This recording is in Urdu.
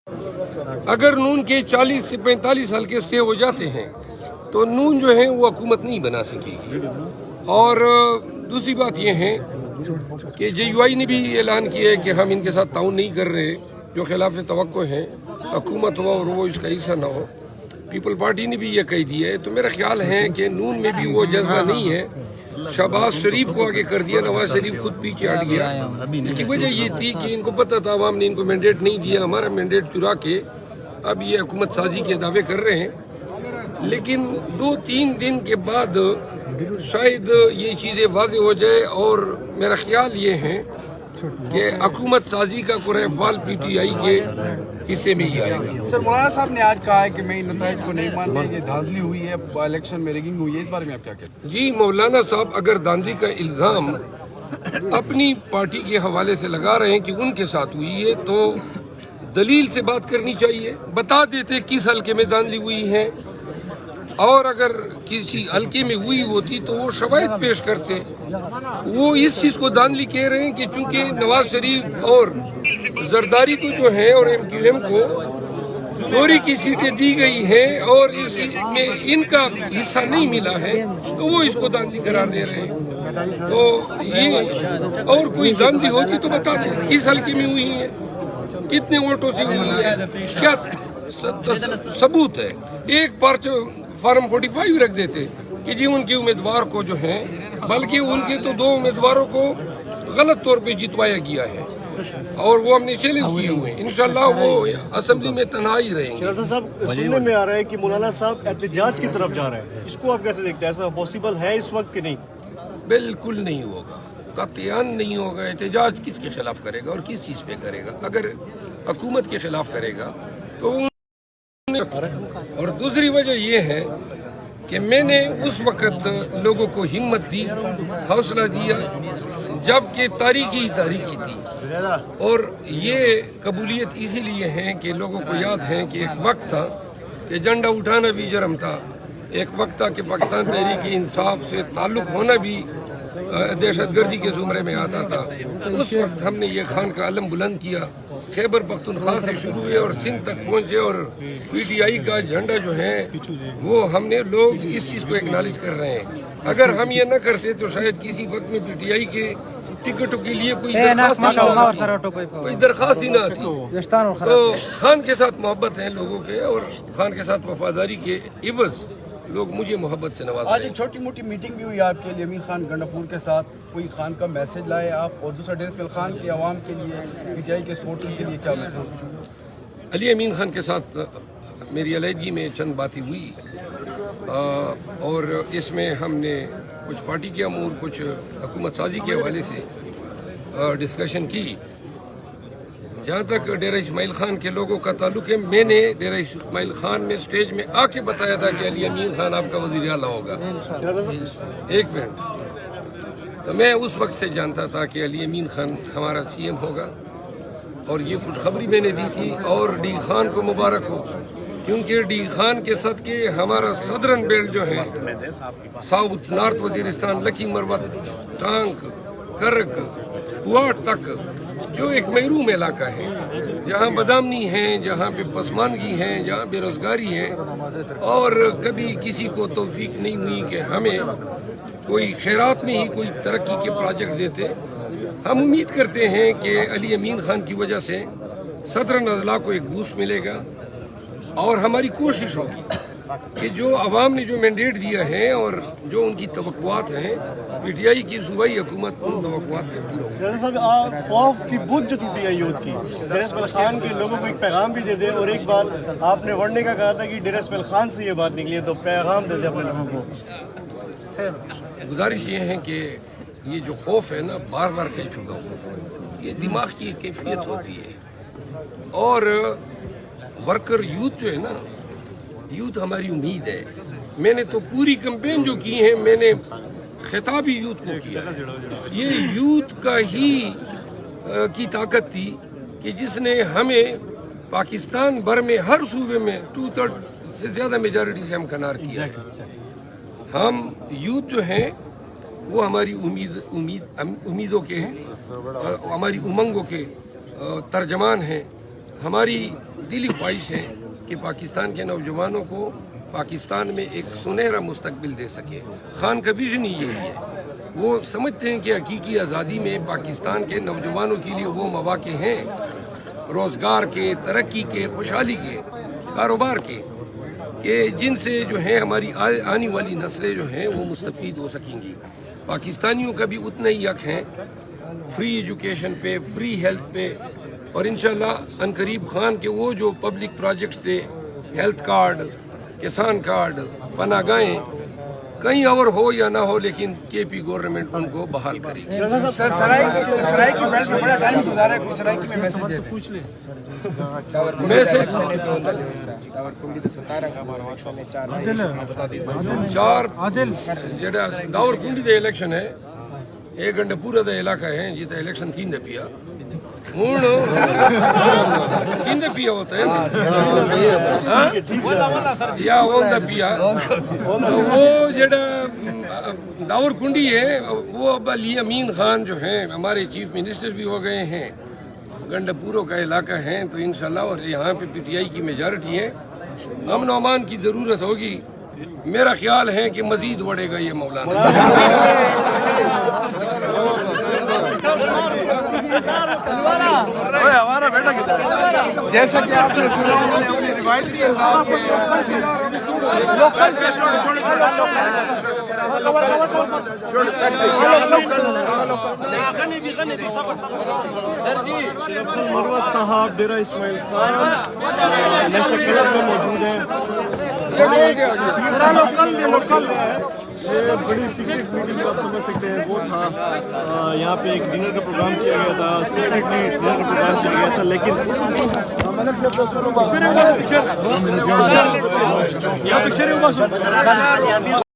اگر نون کے 40 سے 45 حلقے اسٹے ہو جاتے ہیں تو نون جو ہے وہ حکومت نہیں بنا سکے گی. اور دوسری بات یہ ہے کہ جے یو آئی نے بھی اعلان کیا ہے کہ ہم ان کے ساتھ تعاون نہیں کر رہے جو خلاف توقع ہیں حکومت ہو اور وہ اس کا حصہ نہ ہو. پیپل پارٹی نے بھی یہ کہہ دیا ہے. تو میرا خیال ہے کہ نون میں بھی وہ جذبہ نہیں ہے. شہباز شریف کو آگے کر دیا, نواز شریف خود پیچھے ہٹ گیا. اس کی وجہ یہ تھی کہ ان کو پتہ تھا عوام نے ان کو مینڈیٹ نہیں دیا, ہمارا مینڈیٹ چرا کے اب یہ حکومت سازی کے دعوے کر رہے ہیں. لیکن 2-3 دن کے بعد شاید یہ چیزیں واضح ہو جائے, اور میرا خیال یہ ہے کہ حکومت سازی کا قرعہ فال پی ٹی آئی کے حصے میں ہی آئے گا. سر مولانا صاحب نے آج کہا ہے کہ میں ان نتائج کو نہیں مانتا, یہ دھاندلی ہوئی ہے, الیکشن میں ریگنگ ہوئی ہے, اس بارے میں آپ کیا کہتے ہیں؟ جی, مولانا صاحب اگر دھاندلی کا الزام اپنی پارٹی کے حوالے سے لگا رہے ہیں کہ ان کے ساتھ ہوئی ہے تو دلیل سے بات کرنی چاہیے. بتا دیتے کس حلقے میں دھاندلی ہوئی ہے, اور اگر کسی حلقے میں ہوئی ہوتی تو وہ شواہد پیش کرتے. وہ اس چیز کو دھاندلی کہہ رہے ہیں کہ چونکہ نواز شریف اور زرداری کو جو ہے اور ایم کیو ایم کو چوری کی سیٹیں دی گئی ہیں اور اس میں ان کا حصہ نہیں ملا ہے تو وہ اس کو دھاندلی قرار دے رہے ہیں. تو یہ اور کوئی دھاندلی ہوتی تو بتاتے کس حلقے میں ہوئی ہے, کتنے ووٹوں سے ہوئی ہے, کیا ثبوت ہے. ایک فارم 45 رکھ دیتے کہ جی ان کے امیدوار کو جو ہے, بلکہ ان کے تو 2 امیدواروں کو غلط طور پہ جتوایا گیا ہے اور وہ ہم نے چیلنج کیے ہوئے ہیں. انشاءاللہ وہ اسمبلی میں تنہا ہی رہیں گے. شہزاد صاحب, سننے میں آ رہا ہے کہ مولانا صاحب احتجاج کی طرف جا رہے ہیں, اس کو آپ کیسے دیکھتے ہیں؟ ایسا پاسبل ہے اس وقت کہ نہیں؟ بالکل نہیں ہوگا, قطعاً نہیں ہوگا. احتجاج کس کے خلاف کرے گا اور کس چیز پہ کرے گا؟ اگر حکومت کے خلاف کرے گا تو. اور دوسری وجہ یہ ہے کہ میں نے اس وقت لوگوں کو ہمت دی, حوصلہ دیا جبکہ تاریخی تھی, اور یہ قبولیت اسی لیے ہے کہ لوگوں کو یاد ہے کہ ایک وقت تھا کہ جھنڈا اٹھانا بھی جرم تھا, ایک وقت تھا کہ پاکستان تحریک انصاف سے تعلق ہونا بھی دہشت گردی کے زمرے میں آتا تھا. اس وقت ہم نے یہ خان کا علم بلند کیا, خیبر پختونخوا سے شروع ہوئے اور سندھ تک پہنچے, اور پی ٹی آئی کا جھنڈا جو ہے وہ ہم نے, لوگ اس چیز کو ایکنالج کر رہے ہیں. اگر ہم یہ نہ کرتے تو شاید کسی وقت میں پی ٹی آئی کے ٹکٹوں کے لیے کوئی درخواست ہی نہ آتی. تو خان کے ساتھ محبت ہے لوگوں کے, اور خان کے ساتھ وفاداری کے عوض لوگ مجھے محبت سے نوازتے ہیں. آج ایک چھوٹی موٹی میٹنگ بھی ہوئی آپ کے لیے امین خان گنڈاپور کے ساتھ, کوئی خان کا میسج لائے آپ؟ اور دوسرا ڈیر اسماعیل خان کے عوام کے لیے, پی ٹی آئی کے سپورٹر کے لیے کیا میسج؟ علی امین خان کے ساتھ میری علیحدگی میں چند باتیں ہوئی, اور اس میں ہم نے کچھ پارٹی کے امور, کچھ حکومت سازی کے حوالے سے ڈسکشن کی. جہاں تک ڈیرہ اسماعیل خان کے لوگوں کا تعلق ہے, میں نے ڈیرہ اسماعیل خان میں سٹیج میں آ کے بتایا تھا کہ علی امین خان آپ کا وزیر اعلیٰ ہوگا. ایک منٹ, تو میں اس وقت سے جانتا تھا کہ علی امین خان ہمارا سی ایم ہوگا, اور یہ خوشخبری میں نے دی تھی. اور ڈی خان کو مبارک ہو, کیونکہ ڈی خان کے صدقے ہمارا صدرن بیلٹ جو ہے, ساؤتھ نارتھ وزیرستان, لکی مروت, ٹانک, کرک, کوٹ تک, جو ایک محروم علاقہ ہے جہاں بدامنی ہیں, جہاں پہ پسماندگی ہیں, جہاں بے روزگاری ہے, اور کبھی کسی کو توفیق نہیں ہوئی کہ ہمیں کوئی خیرات میں ہی کوئی ترقی کے پروجیکٹ دیتے. ہم امید کرتے ہیں کہ علی امین خان کی وجہ سے صدرن اضلاع کو ایک بوسٹ ملے گا, اور ہماری کوشش ہوگی کہ جو عوام نے جو مینڈیٹ دیا ہے اور جو ان کی توقعات ہیں, پی ٹی آئی کی صوبائی حکومت ان توقعات پہ پورا ہوگی. شہزاد صاحب, خوف کی بت جو ٹوٹی ہے یوتھ کی, ڈیرہ اسماعیل خان کے لوگوں کو ایک پیغام بھی دے دیں. اور ایک بار آپ نے ورننے کا کہا تھا کہ ڈیرہ اسماعیل خان سے یہ بات نکلی ہے, تو پیغام دے دیں اپنے لوگوں کو. گزارش یہ ہے کہ یہ جو خوف ہے نا, بار بار کہہ چکا ہوں, یہ دماغ کی ایک کیفیت ہوتی ہے. اور ورکر یوتھ جو ہے نا, یوتھ ہماری امید ہے. میں نے تو پوری کمپین جو کی ہے, میں نے خطاب ہی یوتھ کو کیا ہے. یہ یوتھ کا ہی کی طاقت تھی کہ جس نے ہمیں پاکستان بھر میں ہر صوبے میں 2/3 سے زیادہ میجارٹی سے ہم کنار کیا ہے. ہم یوتھ جو ہیں وہ ہماری امیدوں کے ہیں, ہماری امنگوں کے ترجمان ہیں, ہماری دلی خواہش ہے کہ پاکستان کے نوجوانوں کو پاکستان میں ایک سنہرا مستقبل دے سکے. خان کا ویژن ہی یہی ہے. وہ سمجھتے ہیں کہ حقیقی آزادی میں پاکستان کے نوجوانوں کے لیے وہ مواقع ہیں روزگار کے، ترقی کے، خوشحالی کے، کاروبار کے، کہ جن سے جو ہیں ہماری آنے والی نسلیں جو ہیں وہ مستفید ہو سکیں گی. پاکستانیوں کا بھی اتنا ہی حق ہے فری ایجوکیشن پہ، فری ہیلتھ پہ، اور انشاءاللہ عنقریب خان کے وہ جو پبلک پروجیکٹس تھے، ہیلتھ کارڈ، کسان کارڈ، پناہ گاہیں، کہیں اور ہو یا نہ ہو لیکن کے پی گورنمنٹ ان کو بحال کرے گی. سر سرائے کی بیلٹ میں بڑا ٹائم گزارا ہے, کوئی سرائے کی میں میسج دے دیں. میسج چار جڑا داور کنڈی دے الیکشن ہے 1 گھنٹہ پورا دا علاقہ ہے جیتا الیکشن تین دے پیا ہوں تین دے پیا ہوتا ہے یا وہ دا پیا وہ جڑا داور کنڈی ہے وہ اب علی امین خان جو ہیں ہمارے چیف منسٹر بھی ہو گئے ہیں, گنڈا پورو کا علاقہ ہیں, تو انشاءاللہ اور یہاں پہ پی ٹی آئی کی میجارٹی ہے, امن و امان کی ضرورت ہوگی. میرا خیال ہے کہ مزید بڑھے گا یہ مولانا. جیسا کہ آپ نے سنا اپنے روایتی انداز مروت صاحب ڈیرہ اسماعیل خان نیشنل کلب میں موجود ہیں. یہ بڑی سیکرٹ میٹنگ آپ سمجھ سکتے ہیں وہ تھا, یہاں پہ ایک ڈنر کا پروگرام کیا گیا تھا, سیکرٹلی ڈنر کا پروگرام کیا گیا تھا, لیکن یہاں پکچر